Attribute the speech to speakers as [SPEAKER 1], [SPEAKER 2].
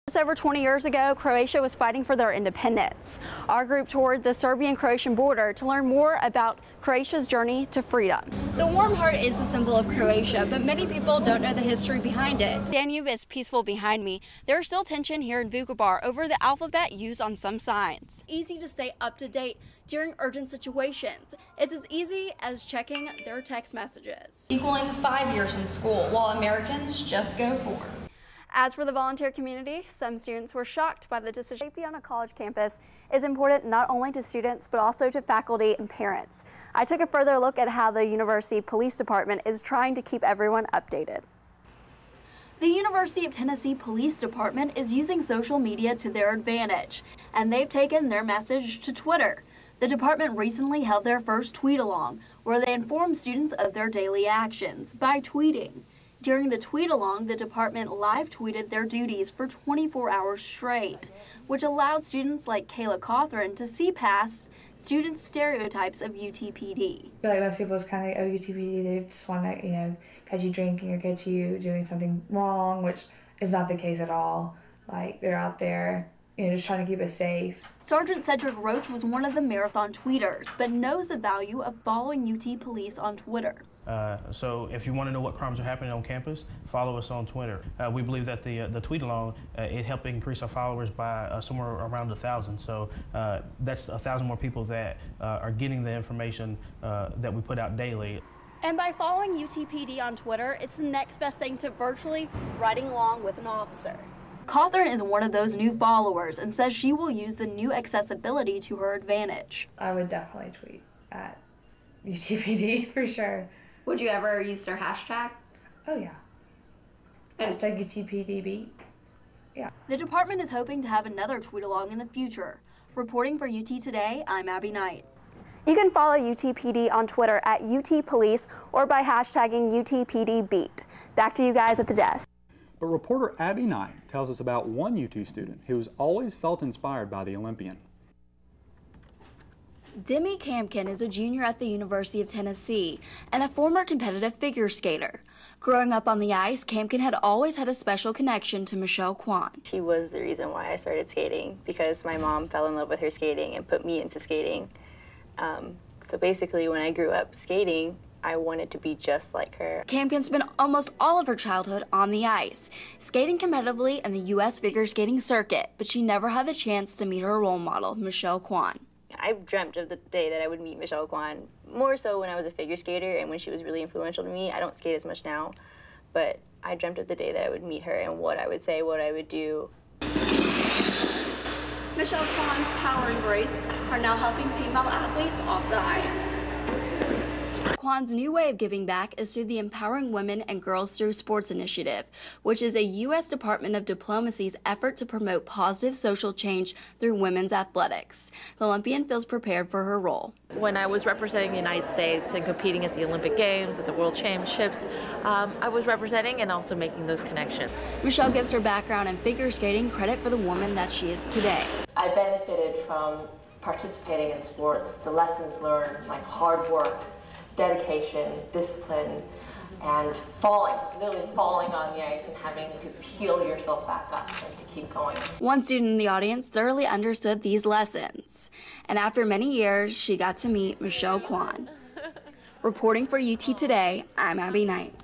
[SPEAKER 1] Just over 20 years ago, Croatia was fighting for their independence. Our group toured the Serbian-Croatian border to learn more about Croatia's journey to freedom. The warm heart is a symbol of Croatia, but many people don't know the history behind it. Danube is peaceful behind me. There is still tension here in Vukovar over the alphabet used on some signs. Easy to stay up to date during urgent situations. It's as easy as checking their text messages. Equaling 5 years in school, while Americans just go 4. As for the volunteer community, some students were shocked by the decision. Safety on a college campus is important not only to students, but also to faculty and parents. I took a further look at how the University Police Department is trying to keep everyone updated. The University of Tennessee Police Department is using social media to their advantage, and they've taken their message to Twitter. The department recently held their first tweet-along, where they informed students of their daily actions by tweeting. During the tweet-along, the department live-tweeted their duties for 24 hours straight, which allowed students like Kayla Cawthron to see past students' stereotypes of UTPD.
[SPEAKER 2] I feel like most people just kind of like, oh, UTPD, they just want to, catch you drinking or catch you doing something wrong, which is not the case at all. Like, they're out there, just trying to keep us safe.
[SPEAKER 1] Sergeant Cedric Roach was one of the marathon tweeters, but knows the value of following UT Police on Twitter.
[SPEAKER 3] So if you want to know what crimes are happening on campus, follow us on Twitter. We believe that the tweet-along, it helped increase our followers by somewhere around 1,000. So that's 1,000 more people that are getting the information that we put out daily.
[SPEAKER 1] And by following UTPD on Twitter, it's the next best thing to virtually riding along with an officer. Cawthron is one of those new followers and says she will use the new accessibility to her advantage.
[SPEAKER 2] I would definitely tweet at UTPD for sure.
[SPEAKER 1] Would you ever use their hashtag?
[SPEAKER 2] Oh yeah. Hashtag UTPDB. Yeah.
[SPEAKER 1] The department is hoping to have another tweet-along in the future. Reporting for UT Today, I'm Abby Knight. You can follow UTPD on Twitter at UTPolice or by hashtagging UTPDBeat. Back to you guys at the desk.
[SPEAKER 4] But reporter Abby Knight tells us about one UT student who's always felt inspired by the Olympian.
[SPEAKER 1] Demi Kamkin is a junior at the University of Tennessee and a former competitive figure skater. Growing up on the ice, Kamkin had always had a special connection to Michelle Kwan.
[SPEAKER 5] She was the reason why I started skating, because my mom fell in love with her skating and put me into skating. So basically, when I grew up skating, I wanted to be just like her.
[SPEAKER 1] Kamkin spent almost all of her childhood on the ice, skating competitively in the U.S. figure skating circuit, but she never had the chance to meet her role model, Michelle Kwan.
[SPEAKER 5] I've dreamt of the day that I would meet Michelle Kwan, more so when I was a figure skater and when she was really influential to me. I don't skate as much now, but I dreamt of the day that I would meet her and what I would say, what I would do.
[SPEAKER 1] Michelle Kwan's power and grace are now helping female athletes off the ice. Kwan's new way of giving back is through the Empowering Women and Girls Through Sports initiative, which is a U.S. Department of Diplomacy's effort to promote positive social change through women's athletics. The Olympian feels prepared for her role.
[SPEAKER 6] When I was representing the United States and competing at the Olympic Games, at the World Championships, I was representing and also making those connections.
[SPEAKER 1] Michelle gives her background in figure skating credit for the woman that she is today.
[SPEAKER 7] I benefited from participating in sports, the lessons learned, like hard work, dedication, discipline, and literally falling on the ice and having to peel yourself back up and to keep going.
[SPEAKER 1] One student in the audience thoroughly understood these lessons, and after many years, she got to meet Michelle Kwan. Reporting for UT Today, I'm Abby Knight.